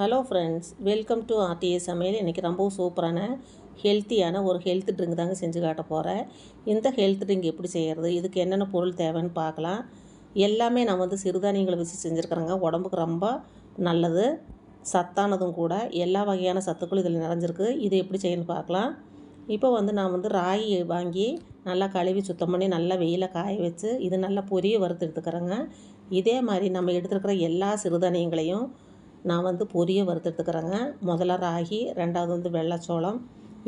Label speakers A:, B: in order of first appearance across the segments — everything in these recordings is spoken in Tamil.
A: Hello friends, welcome to RTA சமையல். இன்றைக்கி ரொம்பவும் சூப்பரான ஹெல்த்தியான ஒரு ஹெல்த் ட்ரிங்க் தாங்க செஞ்சு காட்ட போகிறேன். இந்த ஹெல்த் ட்ரிங்க் எப்படி செய்கிறது, இதுக்கு என்னென்ன பொருள் தேவைன்னு பார்க்கலாம். எல்லாமே நான் சிறுதானியங்களை வச்சு செஞ்சுருக்கிறேங்க. உடம்புக்கு ரொம்ப நல்லது, சத்தானதும் கூட. எல்லா வகையான சத்துக்களும் இதில் நிறைஞ்சிருக்கு. இது எப்படி செய்யணும்னு பார்க்கலாம். இப்போ நான் ராகி வாங்கி நல்லா கழுவி சுத்தம் பண்ணி நல்லா வெயிலில் காய வச்சு இது நல்லா பொரிய வறுத்து எடுத்துக்கிறேங்க. இதே மாதிரி நம்ம எடுத்துருக்கிற எல்லா சிறுதானியங்களையும் நான் பொரிய வறுத்தெடுத்துக்கிறேங்க. முதல்ல ராகி, ரெண்டாவது வெள்ளைச்சோளம்,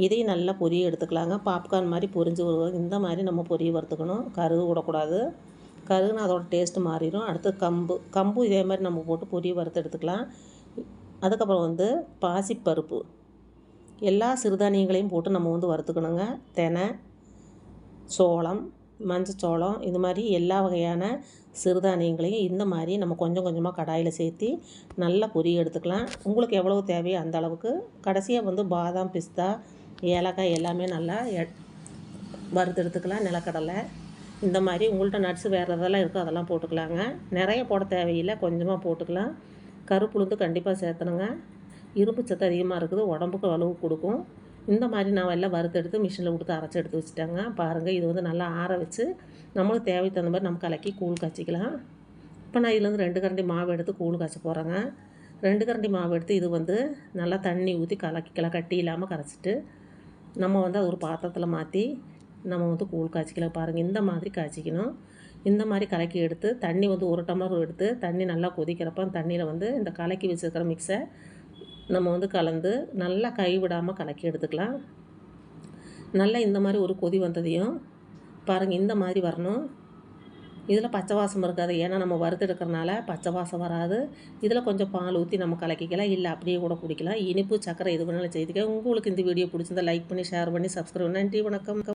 A: இதையும் நல்லா பொரிய எடுத்துக்கலாங்க. பாப்கார்ன் மாதிரி பொரிஞ்சு வருவோம். இந்த மாதிரி நம்ம பொரிய வறுத்துக்கணும். கருகு விடக்கூடாது. கருகுன்னு அதோட டேஸ்ட்டு மாறிடும். அடுத்து கம்பு இதே மாதிரி நம்ம போட்டு பொரிய வறுத்து எடுத்துக்கலாம். அதுக்கப்புறம் பாசிப்பருப்பு, எல்லா சிறுதானியங்களையும் போட்டு நம்ம வறுத்துக்கணுங்க. தெனை, சோளம், மஞ்சச்சோளம், இது மாதிரி எல்லா வகையான சிறுதானியங்களையும் இந்த மாதிரி நம்ம கொஞ்சம் கொஞ்சமாக கடாயில் சேர்த்து நல்லா பொரிய எடுத்துக்கலாம். உங்களுக்கு எவ்வளவு தேவையோ அந்த அளவுக்கு. கடைசியாக பாதாம், பிஸ்தா, ஏலக்காய் எல்லாமே நல்லா வறுத்து எடுத்துக்கலாம். நிலக்கடலை, இந்த மாதிரி உங்கள்கிட்ட நட்ஸ் வேறு எதெல்லாம் இருக்கோ அதெல்லாம் போட்டுக்கலாங்க. நிறைய போட தேவையில்லை, கொஞ்சமாக போட்டுக்கலாம். கருப்புளுந்து கண்டிப்பாக சேர்த்தணுங்க. இரும்பு சத்து அதிகமாக இருக்குது, உடம்புக்கு வலுவு கொடுக்கும். இந்த மாதிரி நான் எல்லாம் வறுத்தெடுத்து மிஷினில் கொடுத்து அரைச்சி எடுத்து வச்சுட்டாங்க. பாருங்கள், இது நல்லா ஆற வச்சு நம்மளுக்கு தேவைக்கு தகுந்த மாதிரி நம்ம கலக்கி கூழ் காய்ச்சிக்கலாம். இப்போ நான் இதுலேருந்து 2 கரண்டி மாவு எடுத்து கூழ் காய்ச்ச போகிறேங்க. 2 கரண்டி மாவு எடுத்து இது நல்லா தண்ணி ஊற்றி கலக்கிக்கலாம். கட்டி இல்லாமல் கரைச்சிட்டு நம்ம அது ஒரு பாத்திரத்தில் மாற்றி நம்ம கூழ் காய்ச்சிக்கலாம். பாருங்கள், இந்த மாதிரி காய்ச்சிக்கணும். இந்த மாதிரி கலக்கி எடுத்து தண்ணி 1 டம்ளர் எடுத்து தண்ணி நல்லா கொதிக்கிறப்ப தண்ணியில் இந்த கலக்கி வச்சுருக்கிற மிக்ஸை நம்ம கலந்து நல்லா கைவிடாமல் கலக்கி எடுத்துக்கலாம். நல்லா இந்த மாதிரி ஒரு கொதி வந்ததையும் பாருங்கள், இந்த மாதிரி வரணும். இதில் பச்சை வாசம் இருக்காது, ஏன்னா நம்ம வறுத்தெடுக்கிறனால பச்சை வாசம் வராது. இதில் கொஞ்சம் பால் ஊற்றி நம்ம கலக்கிக்கலாம், இல்லை அப்படியே கூட குடிக்கலாம். இனிப்பு, சக்கரை எது வேணாலும் செய்துக்க. உங்களுக்கு இந்த வீடியோ பிடிச்சிருந்தா லைக் பண்ணி, ஷேர் பண்ணி, சப்ஸ்கிரைப் பண்ணி. நன்றி, வணக்கம்.